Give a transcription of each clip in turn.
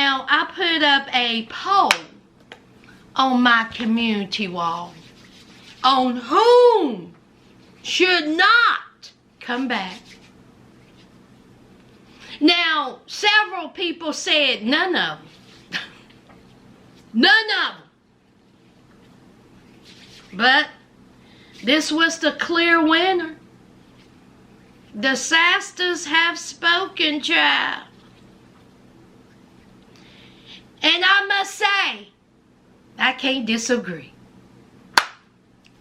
Now, I put up a poll on my community wall on whom should not come back. Now, several people said none of them. None of them. But this was the clear winner. The Sasters have spoken, child. And I must say, I can't disagree.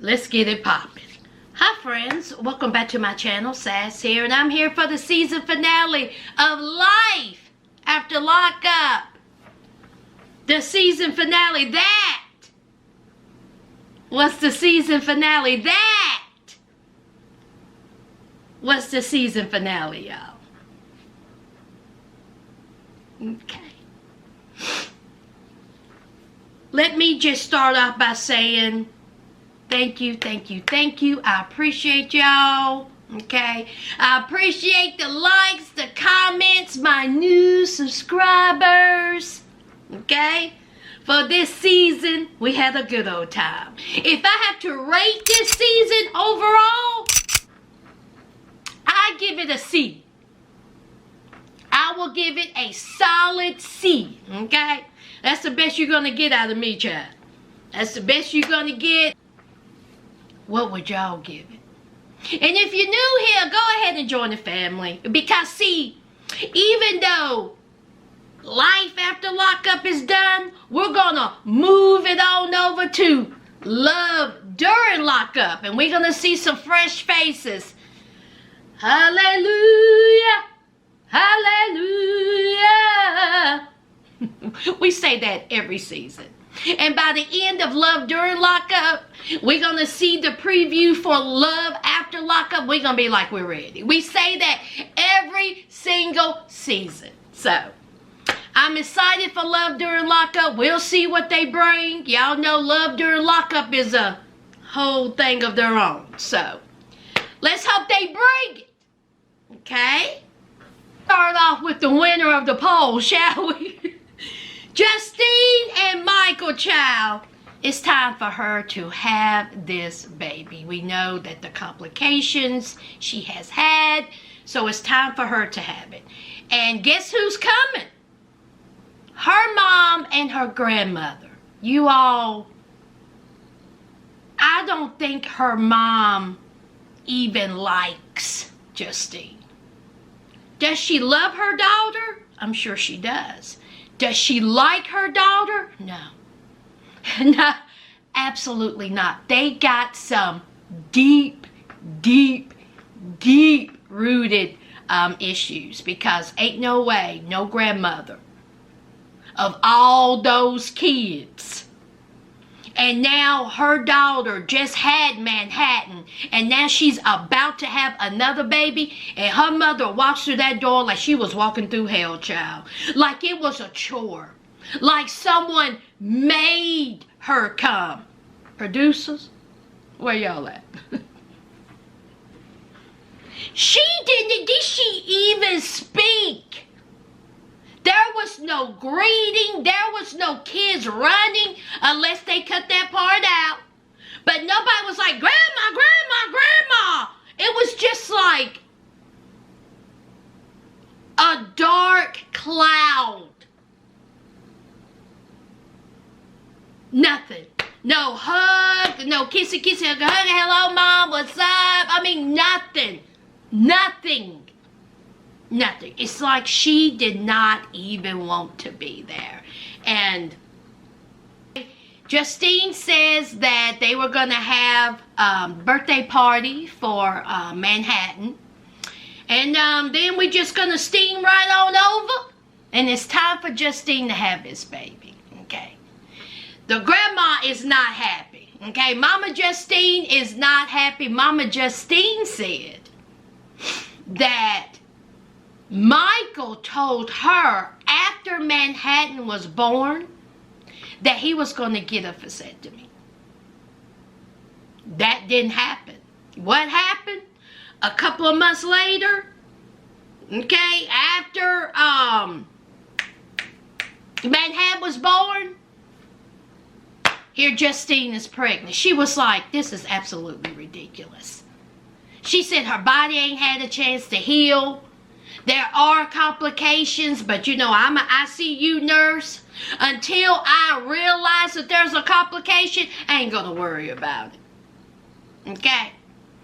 Let's get it popping. Hi friends, welcome back to my channel. Sass here, and I'm here for the season finale of Life After Lockup. The season finale, that was the season finale. That was the season finale, y'all. Okay. Let me just start off by saying thank you, thank you, thank you. I appreciate y'all. Okay. I appreciate the likes, the comments, my new subscribers. Okay. For this season, we had a good old time. If I have to rate this season overall, I give it a C. I will give it a solid C. Okay. That's the best you're going to get out of me, child. That's the best you're going to get. What would y'all give it? And if you're new here, go ahead and join the family. Because, see, even though Life After Lockup is done, we're going to move it on over to Love During Lockup. And we're going to see some fresh faces. Hallelujah. Hallelujah. We say that every season. And by the end of Love During Lockup, we're going to see the preview for Love After Lockup. We're going to be like we're ready. We say that every single season. So, I'm excited for Love During Lockup. We'll see what they bring. Y'all know Love During Lockup is a whole thing of their own. So, let's hope they bring it. Okay? Start off with the winner of the poll, shall we? Justine and Michael, child. It's time for her to have this baby. We know that the complications she has had, so it's time for her to have it. And guess who's coming? Her mom and her grandmother. You all, I don't think her mom even likes Justine. Does she love her daughter? I'm sure she does. Does she like her daughter? No. No, absolutely not. They got some deep, deep, deep rooted issues, because ain't no way no grandmother of all those kids, and now her daughter just had Manhattan, and now she's about to have another baby, and her mother walks through that door like she was walking through hell, child. Like it was a chore. Like someone made her come. Producers, where y'all at? Did she even speak? There was no greeting. There was no kids running unless they cut that part out. But nobody was like, Grandma, Grandma, Grandma. It was just like a dark cloud. Nothing. No hug, no kissy, kissy, hug, hug, hello, Mom, what's up? I mean, nothing. Nothing. Nothing. It's like she did not even want to be there. And Justine says that they were going to have a birthday party for Manhattan. And then we're just going to steam right on over. And it's time for Justine to have this baby. Okay. The grandma is not happy. Okay. Mama Justine is not happy. Mama Justine said that Michael told her after Manhattan was born that he was going to get a vasectomy. That didn't happen. What happened? A couple of months later, okay, after Manhattan was born. Here Justine is pregnant. She was like, this is absolutely ridiculous. She said her body ain't had a chance to heal. There are complications, but you know, I'm an ICU nurse. Until I realize that there's a complication, I ain't gonna worry about it. Okay?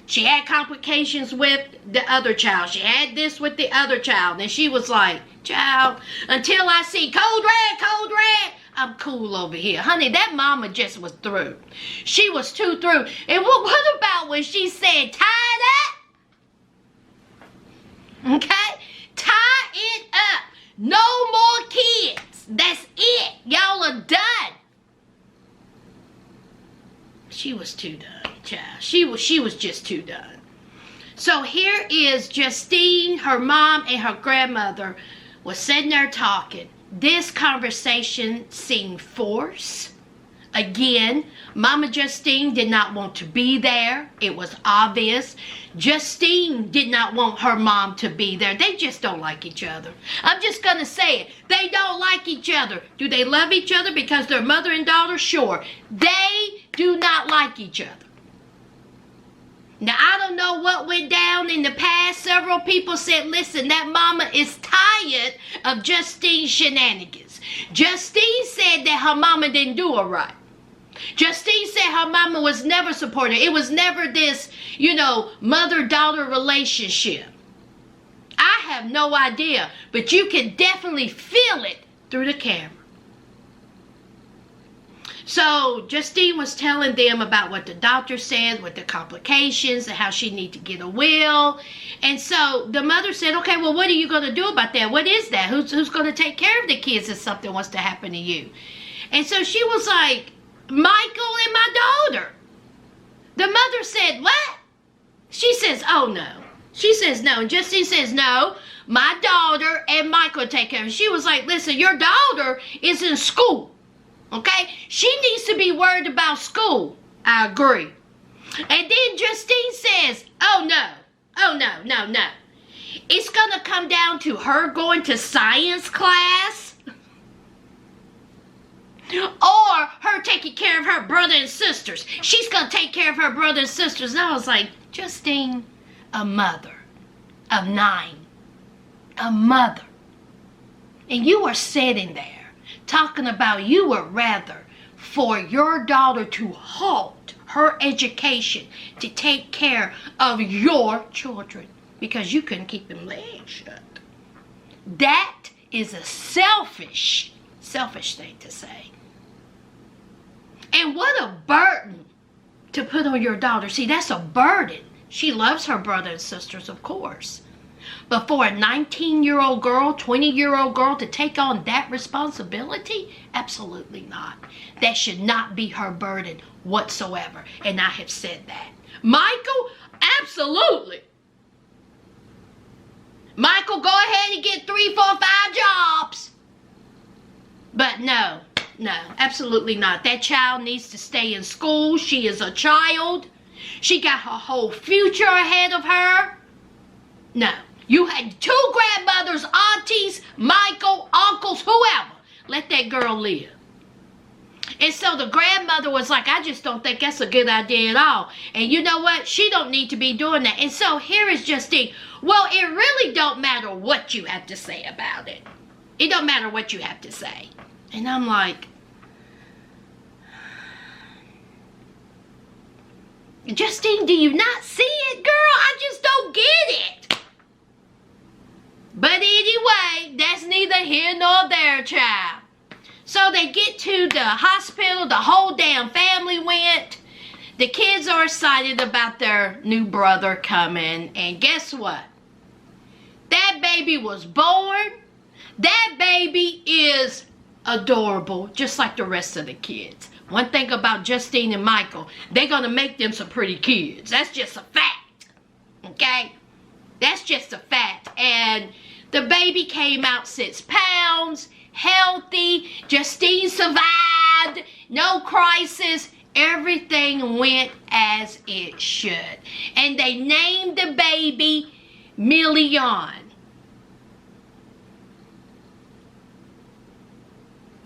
She had complications with the other child. She had this with the other child. And she was like, child, until I see code red, I'm cool over here. Honey, that mama just was through. She was too through. And what about when she said, tie it up? Okay? Tie it up. No more kids. That's it. Y'all are done. She was too done, child. She was just too done. So here is Justine, her mom, and her grandmother was sitting there talking. This conversation seemed forced. Again, Mama Justine did not want to be there. It was obvious. Justine did not want her mom to be there. They just don't like each other. I'm just going to say it. They don't like each other. Do they love each other because they're mother and daughter? Sure. They do not like each other. Now, I don't know what went down in the past. Several people said, listen, that mama is tired of Justine's shenanigans. Justine said that her mama didn't do her right. Justine said her mama was never supportive. It was never this, you know, mother-daughter relationship. I have no idea, but you can definitely feel it through the camera. So Justine was telling them about what the doctor said, what the complications, and how she need to get a will. And so the mother said, okay, well, what are you going to do about that? What is that? Who's going to take care of the kids if something was to happen to you? And so she was like, Michael and my daughter. The mother said, what? She says, oh, no. She says, no. And Justine says, no, my daughter and Michael take care of it. She was like, listen, your daughter is in school. Okay? She needs to be worried about school. I agree. And then Justine says, oh, no. Oh, no. It's going to come down to her going to science class or her taking care of her brother and sisters. She's going to take care of her brother and sisters. And I was like, Justine, a mother of 9. A mother. And you are sitting there talking about you would rather for your daughter to halt her education to take care of your children because you couldn't keep them legs shut. That is a selfish thing to say. And what a burden to put on your daughter. See, that's a burden. She loves her brother and sisters, of course. But for a 19-year-old girl, 20-year-old girl to take on that responsibility? Absolutely not. That should not be her burden whatsoever. And I have said that. Michael? Absolutely. Michael, go ahead and get 3, 4, 5 jobs. But no, absolutely not. That child needs to stay in school. She is a child. She got her whole future ahead of her. No. You had 2 grandmothers, aunties, Michael, uncles, whoever. Let that girl live. And so the grandmother was like, I just don't think that's a good idea at all. And you know what? She don't need to be doing that. And so here is Justine. Well, it really don't matter what you have to say about it. It don't matter what you have to say. And I'm like, Justine, do you not see it, girl? I just don't get it. But anyway, that's neither here nor there, child. So they get to the hospital. The whole damn family went. The kids are excited about their new brother coming. And guess what? That baby was born. That baby is adorable, just like the rest of the kids. One thing about Justine and Michael, they're going to make them some pretty kids. That's just a fact. Okay? That's just a fact. And the baby came out 6 pounds, healthy. Justine survived. No crisis. Everything went as it should. And they named the baby Million.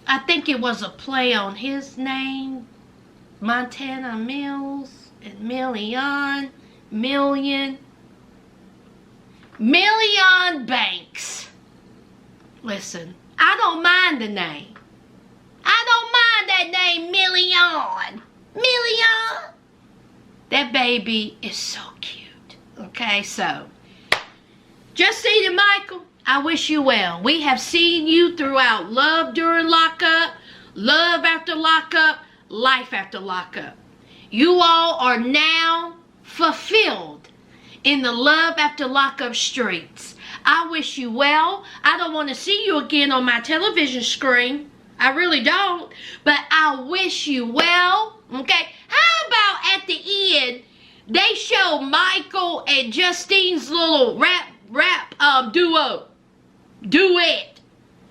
I think it was a play on his name. Montana Mills and Million Banks. Listen, I don't mind the name. I don't mind that name, Million. That baby is so cute. Okay, so Justine and Michael, I wish you well. We have seen you throughout love during lockup, love after lockup, life after lockup. You all are now fulfilled in the love after lockup streets. I wish you well. I don't want to see you again on my television screen. I really don't. But I wish you well. Okay? How about at the end, they show Michael and Justine's little rap duet.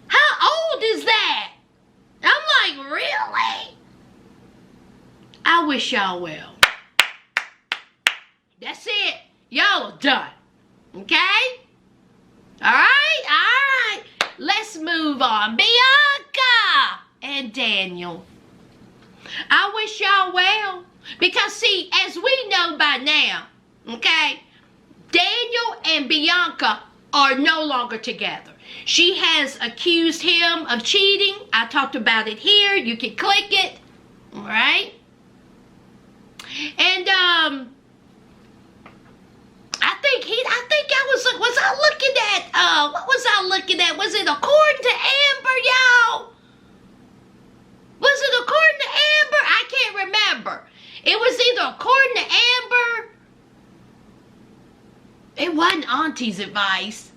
How old is that? I'm like, really? I wish y'all well. That's it. Y'all are done. Okay? Alright? Let's move on. Bianca and Daniel. I wish y'all well. Because see, as we know by now, okay, Daniel and Bianca are no longer together. She has accused him of cheating. I talked about it here. You can click it. Alright? And was I looking at, what was I looking at? Was it according to Amber, y'all? Was it according to Amber? I can't remember. It was either according to Amber. It wasn't Auntie's advice.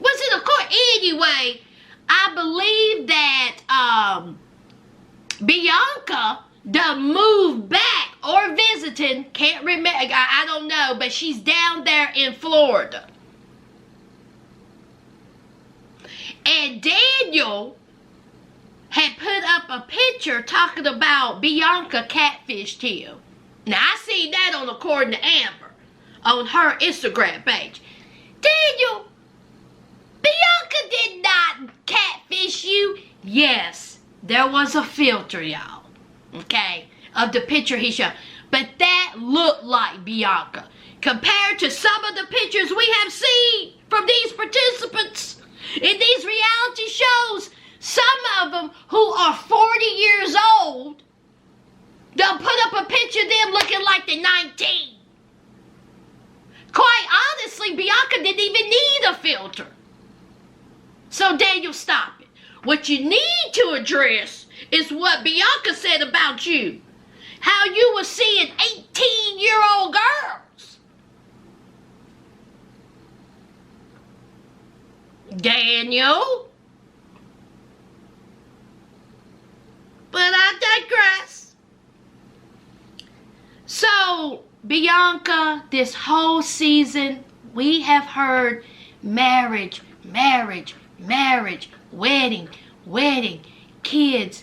Was it according? Anyway, I believe that, Bianca done moved back or visiting, can't remember, I don't know, but she's down there in Florida. And Daniel had put up a picture talking about Bianca catfished him. Now, I seen that on according to Amber, on her Instagram page. Daniel, Bianca did not catfish you. Yes, there was a filter, y'all. Okay, of the picture he showed. But that looked like Bianca. Compared to some of the pictures we have seen from these participants in these reality shows, some of them who are 40 years old, they'll put up a picture of them looking like they're 19. Quite honestly, Bianca didn't even need a filter. So Daniel, stop it. What you need to address is what Bianca said about you. How you were seeing 18-year-old girls. Daniel. But I digress. So, Bianca, this whole season, we have heard marriage, wedding, kids.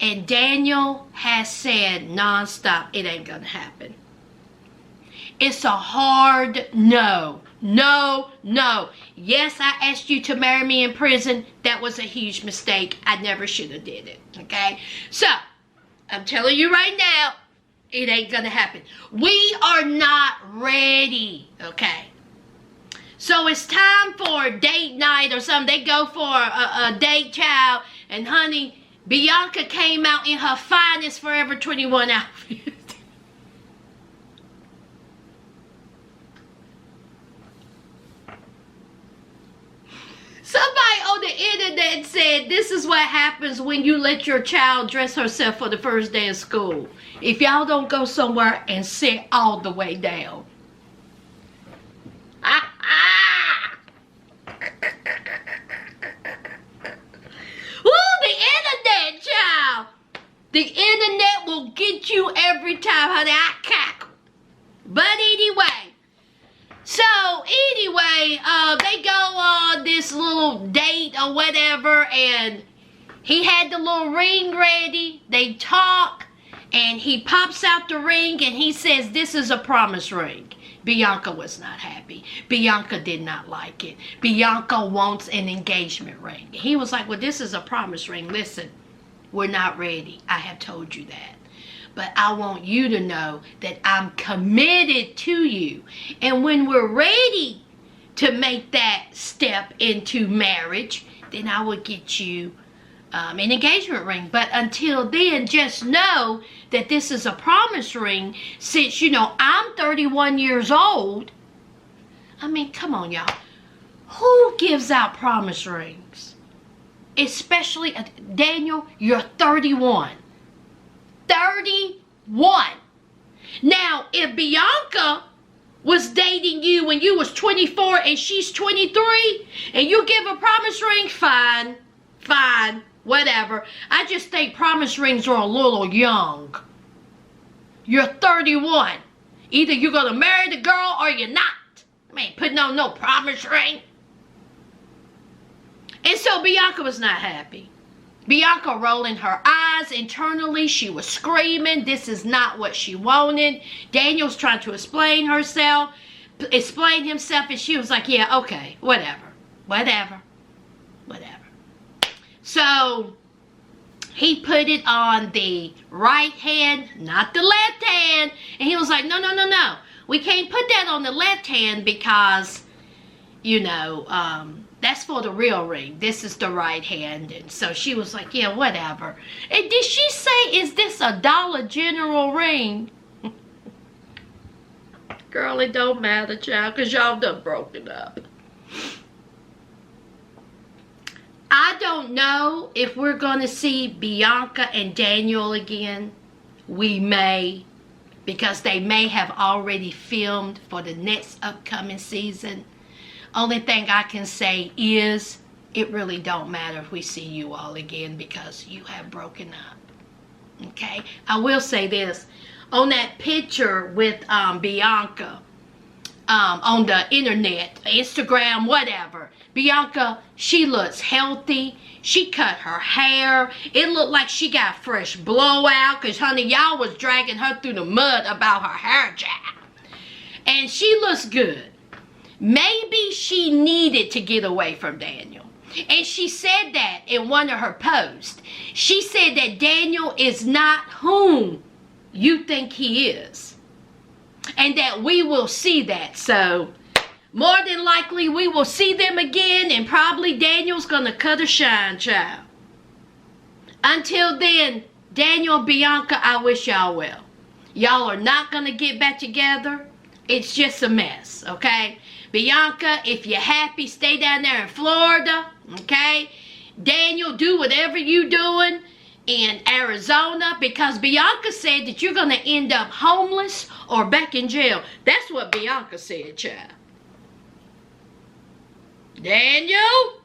And Daniel has said nonstop, it ain't gonna happen. It's a hard no. No. Yes, I asked you to marry me in prison. That was a huge mistake. I never should have did it, okay? So, I'm telling you right now, it ain't gonna happen. We are not ready, okay? So it's time for a date night or something. They go for a date, child. And honey, Bianca came out in her finest Forever 21 outfit. Somebody on the internet said this is what happens when you let your child dress herself for the first day of school. If y'all don't go somewhere and sit all the way down. Woo, the internet, child. The internet will get you every time, honey. I cackle. But anyway. So, they go on this little date or whatever, and he had the little ring ready. They talk, and he pops out the ring, and he says, this is a promise ring. Bianca was not happy. Bianca did not like it. Bianca wants an engagement ring. He was like, well, this is a promise ring. Listen, we're not ready. I have told you that. But I want you to know that I'm committed to you. And when we're ready to make that step into marriage, then I will get you an engagement ring. But until then, just know that this is a promise ring. Since, you know, I'm 31 years old. I mean, come on, y'all. Who gives out promise rings? Especially, Daniel, you're 31. 31. Now, if Bianca was dating you when you was 24 and she's 23, and you give a promise ring, fine, whatever. I just think promise rings are a little young. You're 31. Either you're going to marry the girl or you're not. I ain't putting on no promise ring. And so Bianca was not happy. Bianca rolling her eyes internally. She was screaming. This is not what she wanted. Daniel's trying to explain himself, and she was like, yeah, okay, whatever. So he put it on the right hand, not the left hand. And he was like, no. We can't put that on the left hand because, you know, that's for the real ring. This is the right hand. And so she was like, yeah, whatever. And did she say, is this a Dollar General ring? Girl, it don't matter, child, because y'all done broken up. I don't know if we're going to see Bianca and Daniel again. We may, because they may have already filmed for the next upcoming season. Only thing I can say is it really don't matter if we see you all again because you have broken up. Okay? I will say this. On that picture with Bianca on the internet, Instagram, whatever, Bianca, she looks healthy. She cut her hair. It looked like she got fresh blowout because, honey, y'all was dragging her through the mud about her hair job. And she looks good. Maybe she needed to get away from Daniel. And she said that in one of her posts. She said that Daniel is not whom you think he is. And that we will see that. So, more than likely, we will see them again. And probably Daniel's going to cut a shine, child. Until then, Daniel, Bianca, I wish y'all well. Y'all are not going to get back together. It's just a mess, okay? Bianca, if you're happy, stay down there in Florida, okay? Daniel, do whatever you're doing in Arizona, because Bianca said that you're going to end up homeless or back in jail. That's what Bianca said, child. Daniel,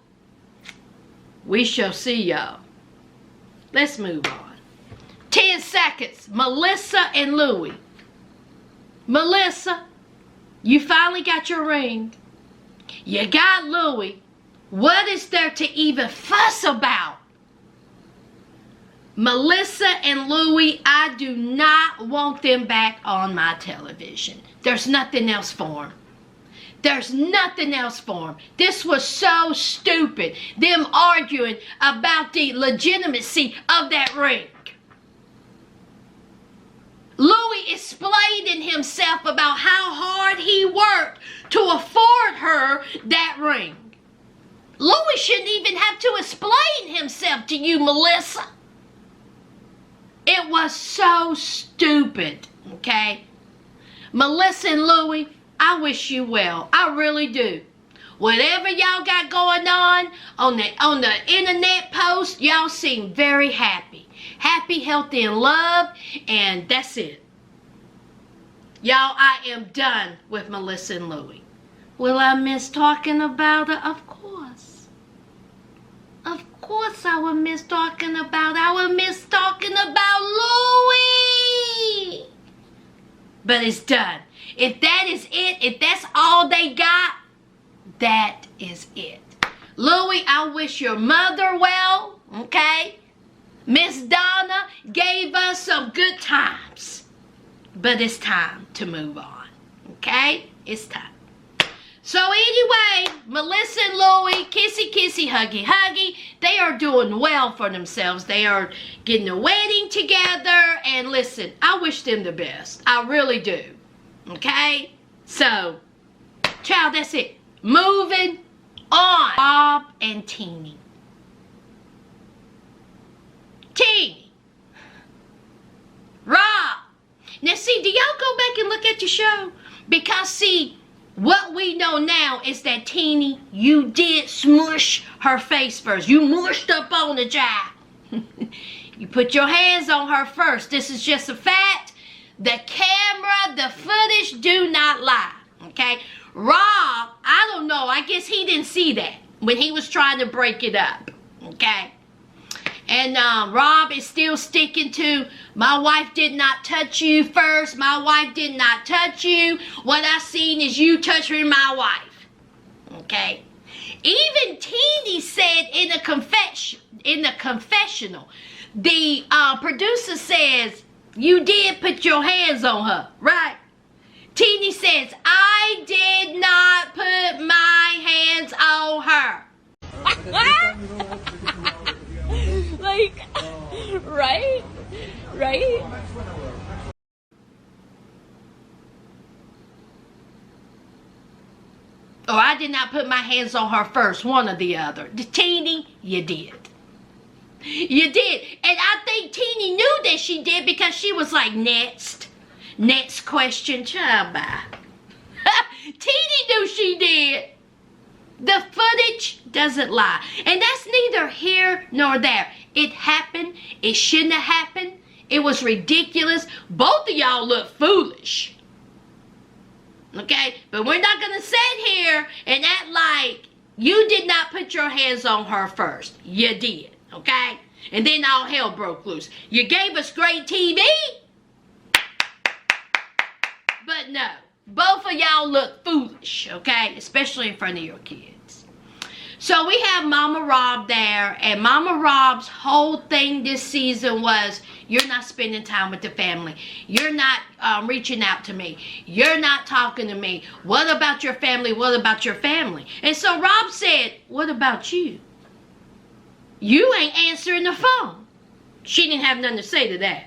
we shall see y'all. Let's move on. 10 seconds. Melissa and Louie. Melissa, you finally got your ring. You got Louie. What is there to even fuss about? Melissa and Louie, I do not want them back on my television. There's nothing else for them. There's nothing else for them. This was so stupid. Them arguing about the legitimacy of that ring. Louie explaining himself about how hard he worked to afford her that ring. Louie shouldn't even have to explain himself to you, Melissa. It was so stupid, okay? Melissa and Louie, I wish you well. I really do. Whatever y'all got going on the internet post, y'all seem very happy. Happy, healthy, and love, and that's it. Y'all, I am done with Melissa and Louie. Will I miss talking about her? Of course. Of course I will miss talking about her. I will miss talking about Louie. But it's done. If that is it, if that's all they got, that is it. Louie, I wish your mother well, okay? Miss Donna gave us some good times. But it's time to move on, okay? It's time. So anyway, Melissa and Louie, kissy, kissy, huggy, huggy. They are doing well for themselves. They are getting a wedding together. And listen, I wish them the best. I really do. Okay? So, child, that's it. Moving on. Rob and Teenie. Teenie. Rob. Now, see, do y'all go back and look at the show? Because, see, what we know now is that Teenie, you did smush her face first. You mushed up on the child. You put your hands on her first. This is just a fact. The camera, the footage do not lie. Okay? Rob, I don't know. I guess he didn't see that when he was trying to break it up. Okay? And Rob is still sticking to, my wife did not touch you first. My wife did not touch you. What I seen is you touching my wife. Okay? Even Teenie said in the confessional, the producer says, you did put your hands on her, right? Teenie says, I did not put my hands on her. Like, right? Right? Or I did not put my hands on her first, one or the other. Teenie, you did. You did. And I think Teenie knew that she did because she was like, next question, child, bye. Teenie knew she did. The footage doesn't lie. And that's neither here nor there. It happened. It shouldn't have happened. It was ridiculous. Both of y'all look foolish. Okay? But we're not going to sit here and act like you did not put your hands on her first. You did. Okay? And then all hell broke loose. You gave us great TV. But no. Both of y'all look foolish. Okay? Especially in front of your kids. So we have Mama Rob there, and Mama Rob's whole thing this season was, you're not spending time with the family. You're not reaching out to me. You're not talking to me. What about your family? What about your family? And so Rob said, what about you? You ain't answering the phone. She didn't have nothing to say to that.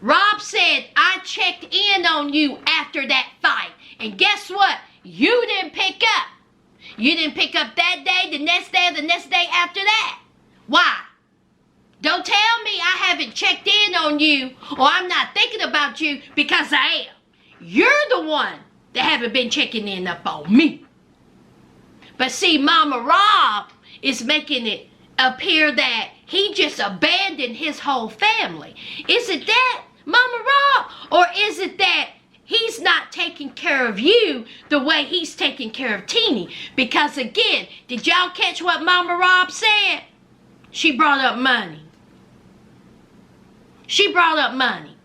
Rob said, I checked in on you after that fight. And guess what? You didn't pick up. You didn't pick up that day, the next day, the next day after that. Why? Don't tell me I haven't checked in on you or I'm not thinking about you, because I am. You're the one that haven't been checking in up on me. But see, Mama Rob is making it appear that he just abandoned his whole family. Is it that, Mama Rob? Or is it that he's not taking care of you the way he's taking care of Teenie? Because again, did y'all catch what Mama Rob said? She brought up money. She brought up money.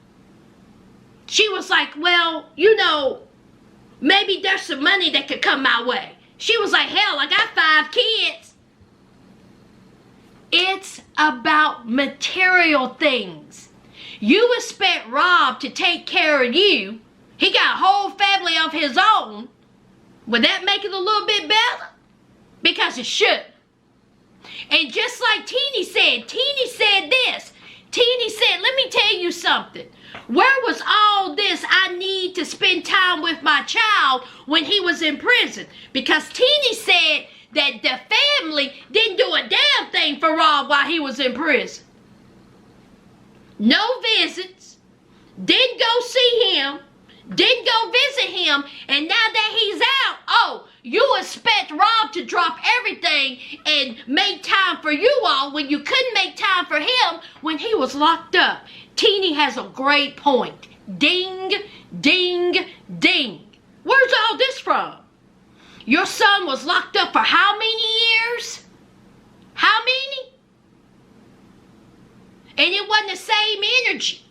She was like, well, you know, maybe there's some money that could come my way. She was like, hell, I got 5 kids. It's about material things. You expect Rob to take care of you. He got a whole family of his own. Would that make it a little bit better? Because it should. And just like Teenie said this. Teenie said, let me tell you something. Where was all this I need to spend time with my child when he was in prison? Because Teenie said that the family didn't do a damn thing for Rob while he was in prison. No visits. Didn't go see him. Didn't go visit him. And now that he's out, oh, you expect Rob to drop everything and make time for you all when you couldn't make time for him when he was locked up. Teenie has a great point. Ding, ding, ding. Where's all this from? Your son was locked up for how many years? How many? And it wasn't the same energy.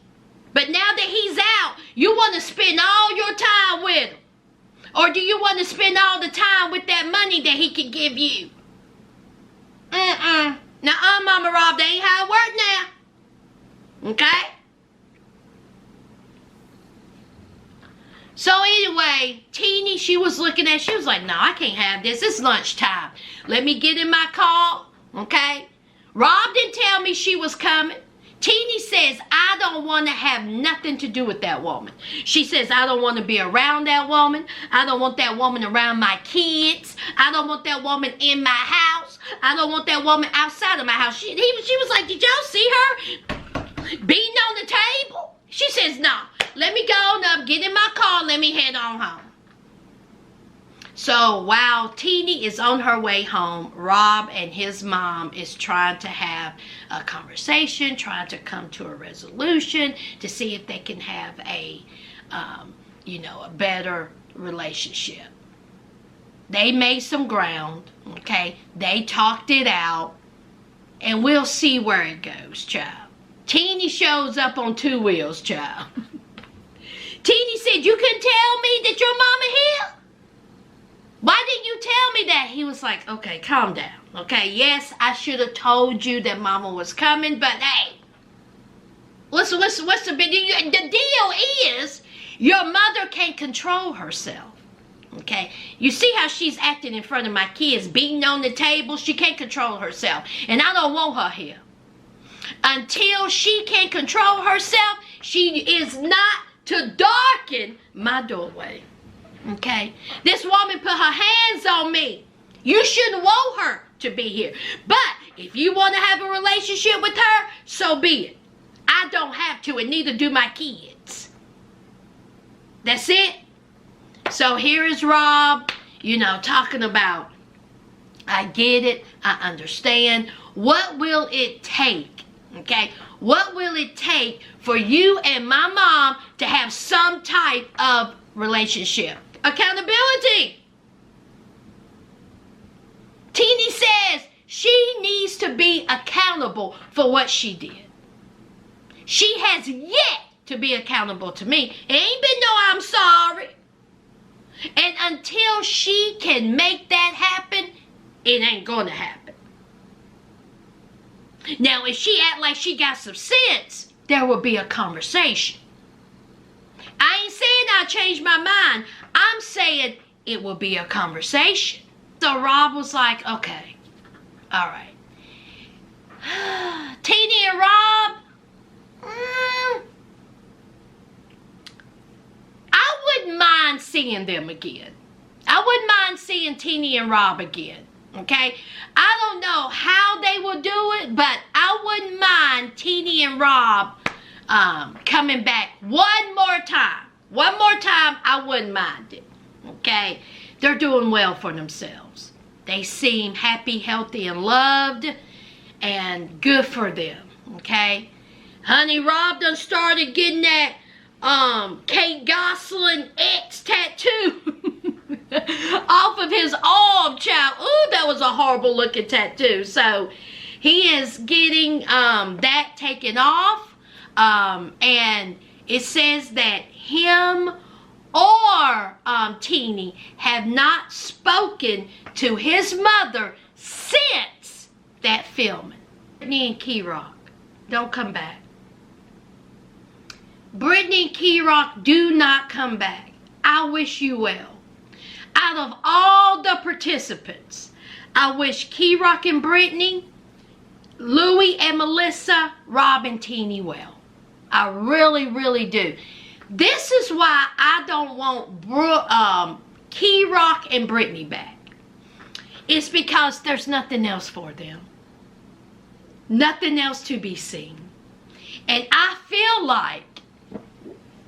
But now that he's out, you want to spend all your time with him. Or do you want to spend all the time with that money that he can give you? Now, Mama Rob, that ain't how it works now. Okay? So anyway, anyway, Teeny, she was looking at, she was like, no, I can't have this. It's lunchtime. Let me get in my car, okay? Rob didn't tell me she was coming. Teeny says, I don't want to have nothing to do with that woman. She says, I don't want to be around that woman. I don't want that woman around my kids. I don't want that woman in my house. I don't want that woman outside of my house. She was like, did y'all see her beating on the table? She says, no, let me go on up, get in my car, let me head on home. So while Teeny is on her way home, Rob and his mom is trying to have a conversation, trying to come to a resolution to see if they can have a better relationship. They made some ground, okay? They talked it out, and we'll see where it goes, child. Teeny shows up on 2 wheels, child. Teeny said, you couldn't tell me that your mama here? Why didn't you tell me that? He was like, okay, calm down. Okay, yes, I should have told you that mama was coming, but hey, what's the big deal? The deal is, your mother can't control herself. Okay, you see how she's acting in front of my kids, beating on the table? She can't control herself, and I don't want her here. Until she can control herself, she is not to darken my doorway. Okay, this woman put her hands on me. You shouldn't want her to be here. But if you want to have a relationship with her, so be it. I don't have to, and neither do my kids. That's it. So here is Rob, talking about, I get it, I understand. What will it take? Okay, what will it take for you and my mom to have some type of relationship? Accountability. Teeny says she needs to be accountable for what she did. She has yet to be accountable to me. It ain't been no I'm sorry. And until she can make that happen, it ain't gonna happen. Now, if she act like she got some sense, there will be a conversation. I ain't saying I changed my mind. I'm saying it will be a conversation. So Rob was like, okay, all right. Teeny and Rob, I wouldn't mind seeing them again. I wouldn't mind seeing Teeny and Rob again, okay? I don't know how they will do it, but I wouldn't mind Teeny and Rob coming back one more time. One more time, I wouldn't mind it, okay? They're doing well for themselves. They seem happy, healthy, and loved, and good for them, okay? Honey, Rob done started getting that Kate Gosselin X tattoo off of his arm, child. Ooh, that was a horrible looking tattoo. So he is getting that taken off, and it says that him or Teeny have not spoken to his mother since that filming. Britney and Kyrock, don't come back. Britney and Kyrock, do not come back. I wish you well. Out of all the participants, I wish Kyrock and Britney, Louie and Melissa, Rob and Teeny well. I really, really do. This is why I don't want Kyrock and Britney back. It's because there's nothing else for them. Nothing else to be seen. And I feel like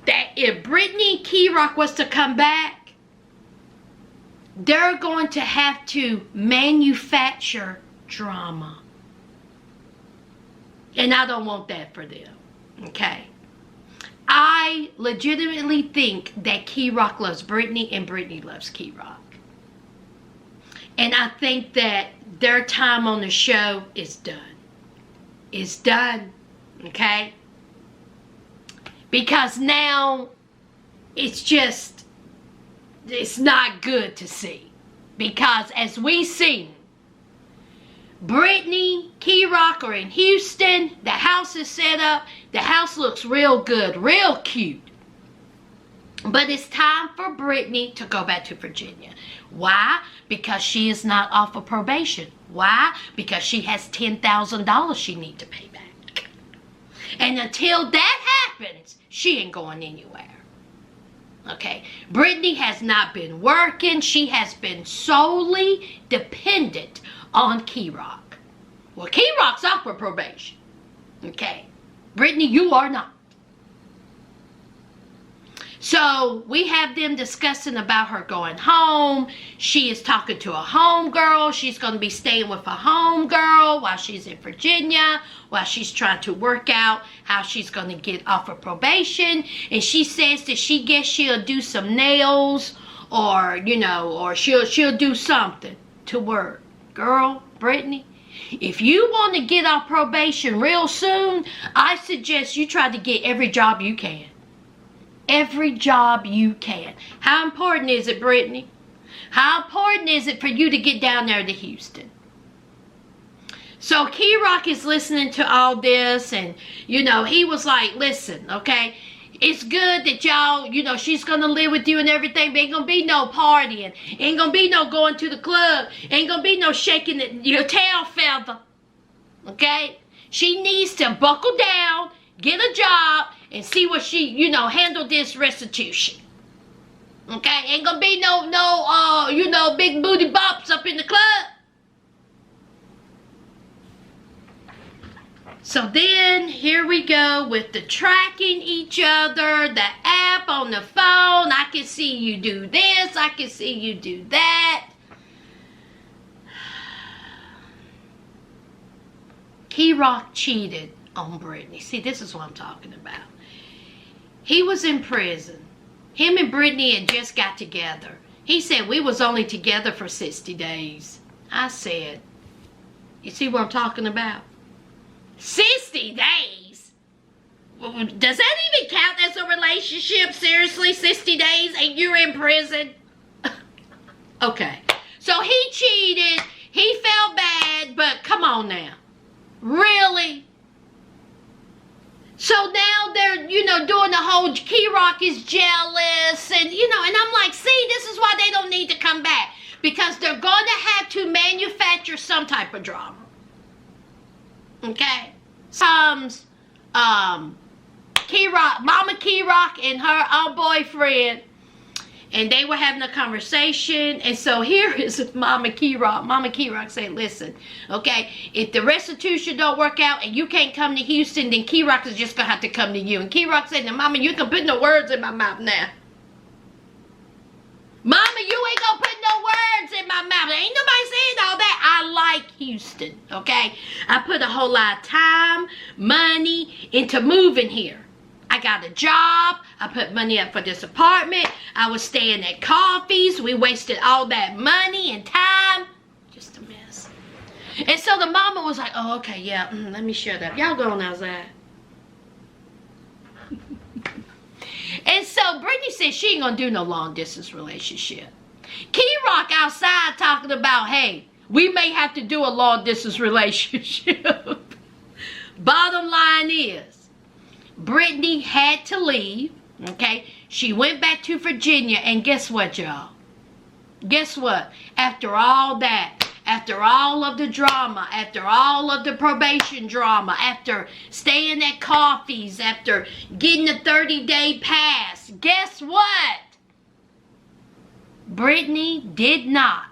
that if Britney and Kyrock was to come back, they're going to have to manufacture drama. And I don't want that for them. Okay? I legitimately think that Kyrock loves Britney and Britney loves Kyrock. And I think that their time on the show is done. It's done. Okay? Because now it's not good to see. Because as we see, Britney, Kyrock are in Houston. The house is set up. The house looks real good, real cute. But it's time for Britney to go back to Virginia. Why? Because she is not off of probation. Why? Because she has $10,000 she needs to pay back. And until that happens, she ain't going anywhere. Okay? Britney has not been working. She has been solely dependent on Kyrock. Well, Kyrock's off for probation. Okay? Britney, you are not. So we have them discussing about her going home. She is talking to a homegirl. She's going to be staying with a homegirl while she's in Virginia, while she's trying to work out how she's going to get off of probation. And she says that she guess she'll do some nails or, you know, or she'll do something to work. Girl, Britney, if you want to get off probation real soon, I suggest you try to get every job you can. Every job you can. How important is it, Britney? How important is it for you to get down there to Houston? So Kyrock is listening to all this, and, you know, he was like, listen, okay, it's good that y'all, you know, she's going to live with you and everything, but ain't going to be no partying. Ain't going to be no going to the club. Ain't going to be no shaking your tail feather. Okay? She needs to buckle down, get a job, and see what she, you know, handle this restitution. Okay? Ain't gonna be no, you know, big booty bops up in the club. So then, here we go with the tracking each other, the app on the phone. I can see you do this. I can see you do that. Kyrock cheated on Britney. See, this is what I'm talking about. He was in prison. Him and Britney had just got together. He said, we was only together for 60 days. I said, you see what I'm talking about? 60 days? Does that even count as a relationship? Seriously, 60 days and you're in prison? Okay. So he cheated. He felt bad, but come on now. Really? So now they're, you know, doing the whole Kyrock is jealous and, you know, and I'm like, see, this is why they don't need to come back. Because they're going to have to manufacture some type of drama. Okay? Kyrock, Mama Kyrock and her boyfriend, and they were having a conversation, and so here is Mama Kyrock. Mama Kyrock said, listen, okay, if the restitution don't work out and you can't come to Houston, then Kyrock is just going to have to come to you. And Kyrock said, now, Mama, you can put no words in my mouth now. Mama, you ain't going to put no words in my mouth. Ain't nobody saying all that. I like Houston, okay? I put a whole lot of time, money into moving here. I got a job. I put money up for this apartment. I was staying at Coffee's. We wasted all that money and time. Just a mess. And so the mama was like, oh, okay, yeah, let me shut up. Y'all go on outside. And so Britney said she ain't going to do no long distance relationship. Kyrock outside talking about, hey, we may have to do a long distance relationship. Bottom line is, Britney had to leave, okay? She went back to Virginia, and guess what, y'all? Guess what? After all that, after all of the drama, after all of the probation drama, after staying at Coffee's, after getting a 30-day pass, guess what? Britney did not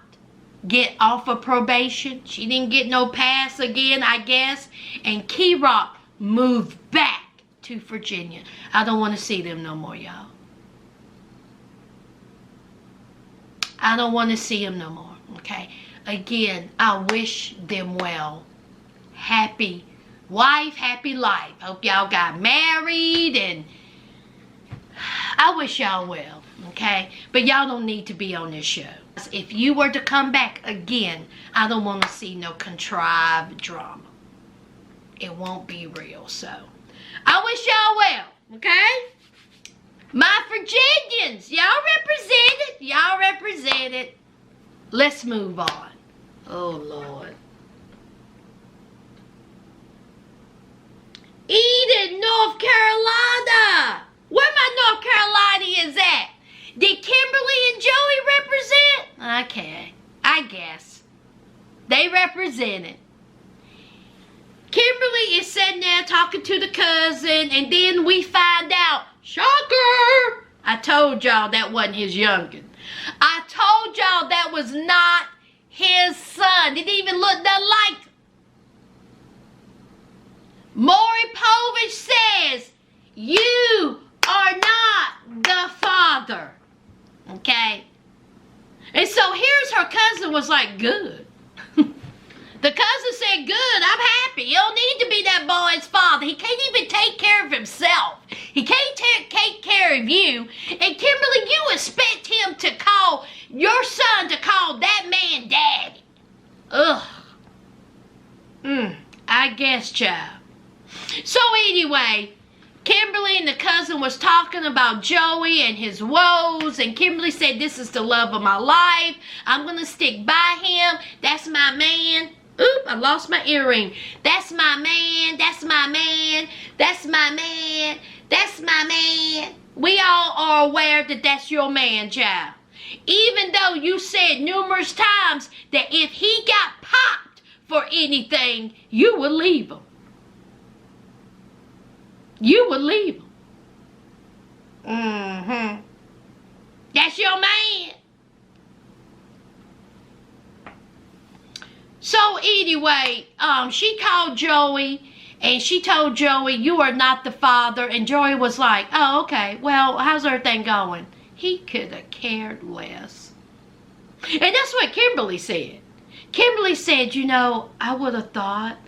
get off of probation. She didn't get no pass again, I guess. And Kyrock moved back to Virginia. I don't want to see them no more, y'all. I don't want to see them no more, okay? Again, I wish them well. Happy wife, happy life. Hope y'all got married, and I wish y'all well, okay? But y'all don't need to be on this show. If you were to come back again, I don't want to see no contrived drama. It won't be real, so I wish y'all well, okay? My Virginians, y'all represented. Y'all represented. Let's move on. Oh, Lord. Eden, North Carolina. Where my North Carolinians at? represented. Kimberly is sitting there talking to the cousin, and then we find out, shocker! I told y'all that wasn't his youngin'. I told y'all that was not his son. It didn't even look nothing like him. Maury Povich says, you are not the father. Okay? And so here's her cousin was like, good. The cousin said, good, I'm happy. You don't need to be that boy's father. He can't even take care of himself. He can't take care of you. And Kimberly, you expect him to call, your son to call that man daddy. Ugh. I guess, child. So anyway, Kimberly and the cousin was talking about Joey and his woes, and Kimberly said, this is the love of my life. I'm going to stick by him. That's my man. Oop, I lost my earring. That's my man. That's my man. That's my man. That's my man. We all are aware that that's your man, child. Even though you said numerous times that if he got popped for anything, you would leave him. You would leave him. That's your man. So anyway, she called Joey and she told Joey, you are not the father. And Joey was like, oh, okay. Well, how's everything going? He could have cared less. And that's what Kimberly said. Kimberly said, you know, I would have thought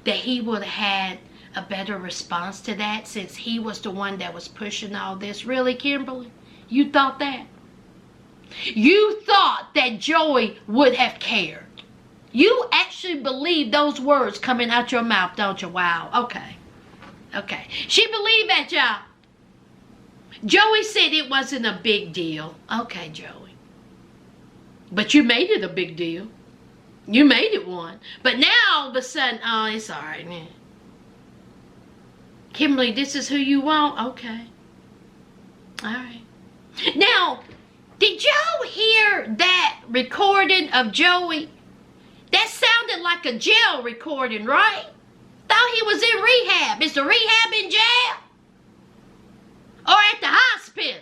that he would have had a better response to that since he was the one that was pushing all this. Really, Kimberly? You thought that? You thought that Joey would have cared. You actually believe those words coming out your mouth, don't you? Wow. Okay. Okay. She believed that, y'all. Joey said it wasn't a big deal. Okay, Joey. But you made it a big deal. You made it one. But now all of a sudden, oh, it's all right, man. Kimberly, this is who you want? Okay. All right. Now, did y'all hear that recording of Joey? That sounded like a jail recording, right? Thought he was in rehab. Is the rehab in jail? Or at the hospital?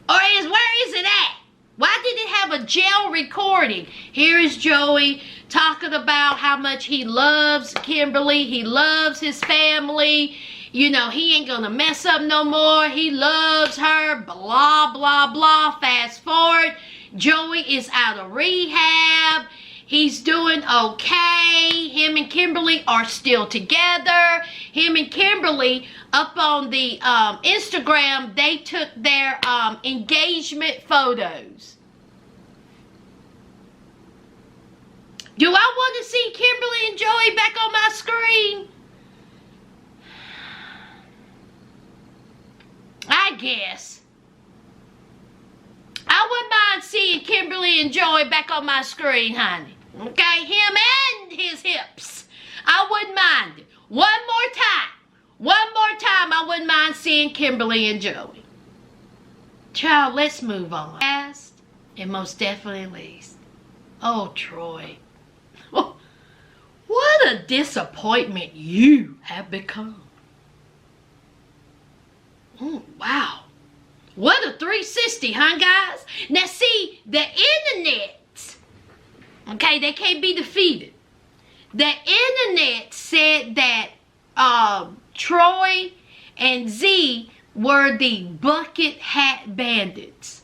Or where is it at? Why did it have a jail recording? Here is Joey talking about how much he loves Kimberly. He loves his family. You know, he ain't gonna mess up no more. He loves her. Blah, blah, blah. Fast forward. Joey is out of rehab. He's doing okay. Him and Kimberly are still together. Him and Kimberly, up on the Instagram, they took their engagement photos. Do I want to see Kimberly and Joey back on my screen? I guess. I wouldn't mind seeing Kimberly and Joey back on my screen, honey. Okay, him and his hips. I wouldn't mind it. One more time, I wouldn't mind seeing Kimberly and Joey. Child, let's move on. Last and most definitely least. Oh, Troy. What a disappointment you have become. Oh, wow. What a 360, huh, guys? Now, see, the internet, okay, they can't be defeated. The internet said that Troy and Z were the bucket hat bandits.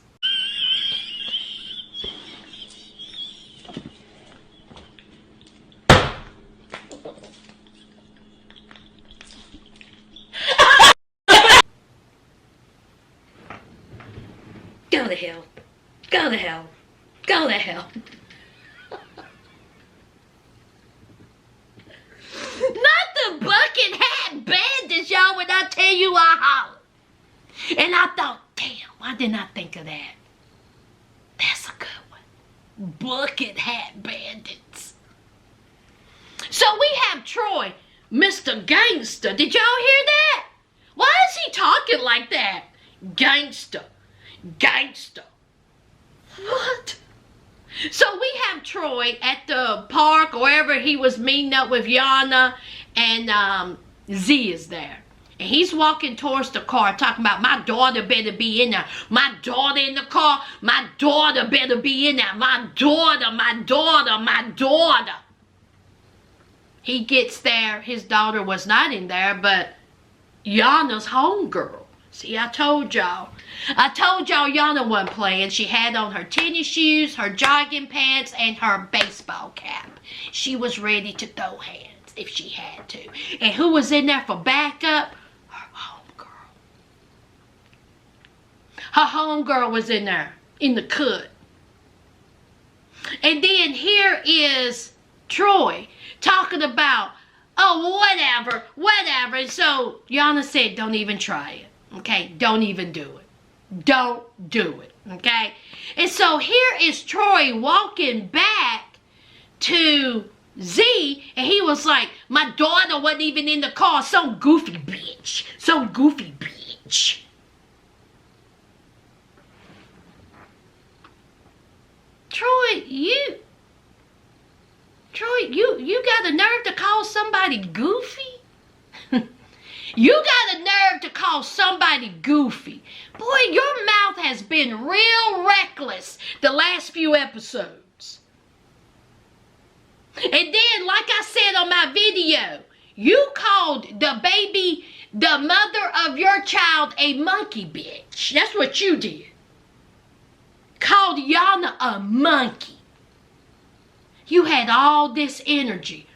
Go to hell. Go to hell. Go to hell. Not the bucket hat bandits, y'all, when I tell you I hollered. And I thought, damn, why didn't I think of that? That's a good one. Bucket hat bandits. So we have Troy, Mr. Gangster. Did y'all hear that? Why is he talking like that? Gangster. Gangster. What? So we have Troy at the park, or wherever he was meeting up with Yana, and Z is there. And he's walking towards the car talking about, my daughter better be in there. My daughter in the car. My daughter better be in there. My daughter, my daughter, my daughter. He gets there. His daughter was not in there, but Yana's homegirl. See, I told y'all. Yana wasn't playing. She had on her tennis shoes, her jogging pants, and her baseball cap. She was ready to throw hands if she had to. And who was in there for backup? Her homegirl. Her homegirl was in there, in the cut. And then here is Troy talking about, oh, whatever. And so Yana said, don't even try it. Okay, don't even do it. Don't do it. Okay? And so here is Troy walking back to Z, and he was like, my daughter wasn't even in the car. Some goofy bitch. Some goofy bitch. Troy, you got the nerve to call somebody goofy? You got a nerve to call somebody goofy. Boy, your mouth has been real reckless the last few episodes. And then, like I said on my video, you called the mother of your child, a monkey bitch. That's what you did. Called Yana a monkey. You had all this energy.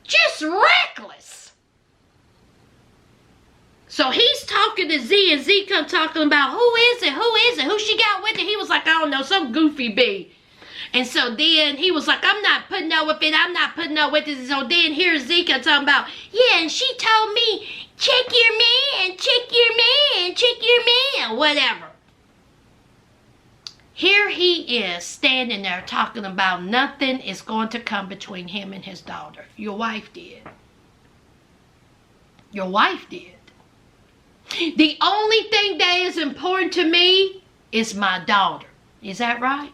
Just reckless. So he's talking to Z, and Z come talking about, who is it? Who she got with it? He was like, I don't know, some goofy bee. And so then he was like, I'm not putting up with it. And so then here's Z come talking about, yeah, and she told me, check your man, whatever. Here he is standing there talking about nothing is going to come between him and his daughter. Your wife did. Your wife did. The only thing that is important to me is my daughter. Is that right?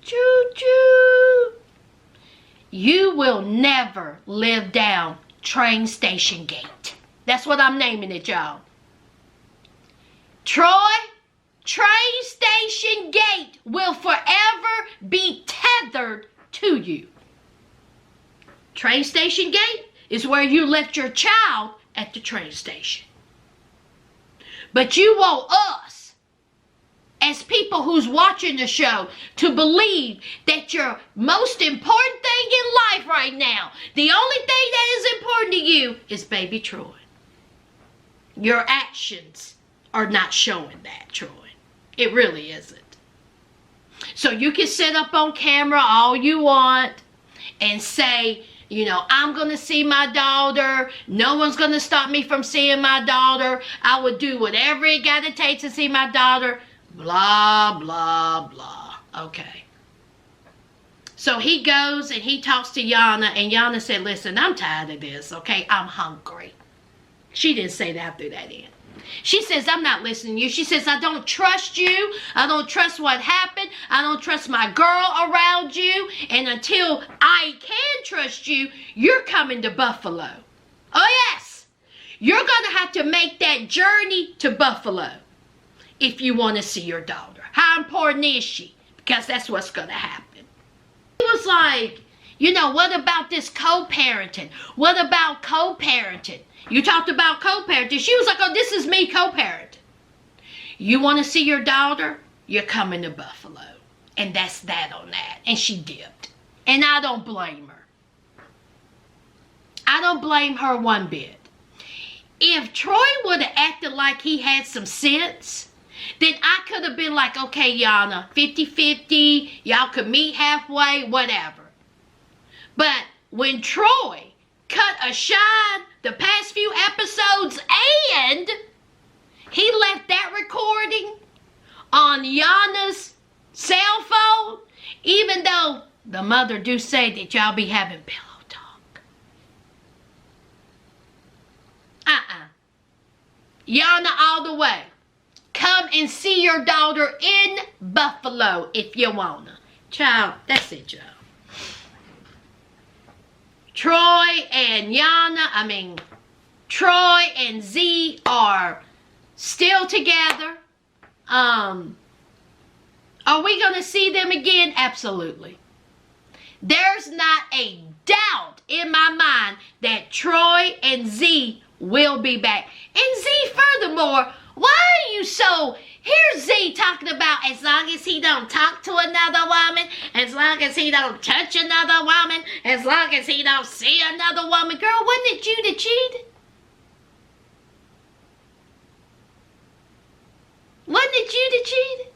Choo-choo. You will never live down Train Station Gate. That's what I'm naming it, y'all. Troy, Train Station Gate will forever be tethered to you. Train Station Gate is where you left your child at the train station. But you want us, as people who's watching the show, to believe that your most important thing in life right now, the only thing that is important to you, is baby Troy. Your actions are not showing that, Troy. It really isn't. So you can sit up on camera all you want and say, you know, I'm going to see my daughter. No one's going to stop me from seeing my daughter. I would do whatever it got to take to see my daughter. Blah, blah, blah. Okay. So he goes and he talks to Yana, and Yana said, listen, I'm tired of this, okay? I'm hungry. She didn't say that through that end. She says, I'm not listening to you. She says, I don't trust you. I don't trust what happened. I don't trust my girl around you. And until I can trust you, you're coming to Buffalo. Oh, yes. You're going to have to make that journey to Buffalo if you want to see your daughter. How important is she? Because that's what's going to happen. He was like, you know, what about this co-parenting? What about co-parenting? You talked about co-parenting. She was like, oh, this is me co-parenting. You want to see your daughter? You're coming to Buffalo. And that's that on that. And she dipped. And I don't blame her. I don't blame her one bit. If Troy would have acted like he had some sense, then I could have been like, okay, Yana, 50-50. Y'all could meet halfway, whatever. But when Troy cut a shine the past few episodes, and he left that recording on Yana's cell phone, even though the mother do say that y'all be having pillow talk. Yana all the way. come and see your daughter in Buffalo if you wanna. Child, that's it, y'all. Troy and Z are still together. Are we going to see them again? Absolutely. There's not a doubt in my mind that Troy and Z will be back. And Z, furthermore, why are you so... Here's Z talking about as long as he don't talk to another woman, as long as he don't touch another woman, as long as he don't see another woman. Girl, wasn't it you that cheated? Wasn't it you that cheated?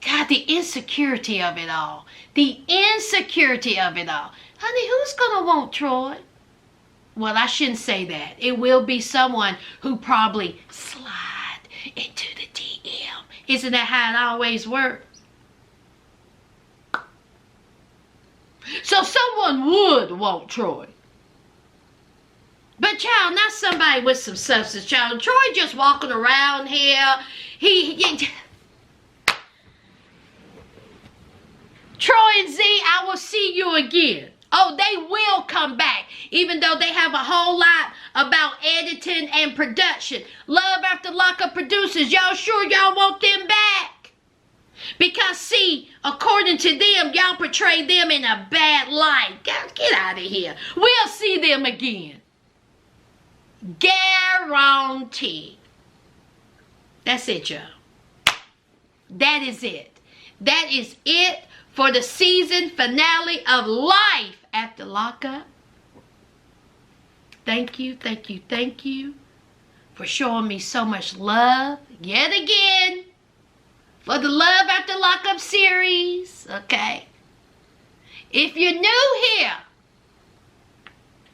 God, the insecurity of it all. The insecurity of it all. Honey, who's going to want Troy? Well, I shouldn't say that. It will be someone who probably slide into the DM. Isn't that how it always works? So someone would want Troy. But child, not somebody with some substance, child. Troy just walking around here. Troy and Z, I will see you again. Oh, they will come back, even though they have a whole lot about editing and production. Love After Lockup producers, y'all sure y'all want them back? Because, see, according to them, y'all portray them in a bad light. Get out of here. We'll see them again. Guaranteed. That's it, y'all. That is it. That is it for the season finale of Life After Lockup. Thank you, thank you, thank you for showing me so much love yet again for the Love After Lockup series. Okay. If you're new here,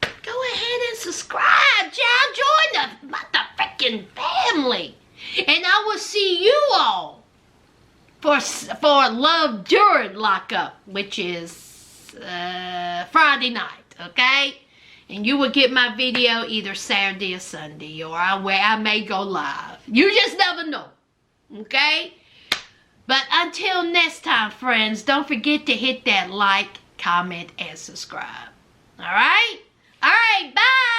go ahead and subscribe, child. Join the motherfucking family. And I will see you all for Love During Lockup, which is Friday night, okay? And you will get my video either Saturday or Sunday, or I may go live. You just never know, okay? But until next time, friends, don't forget to hit that like, comment, and subscribe. All right? All right, bye.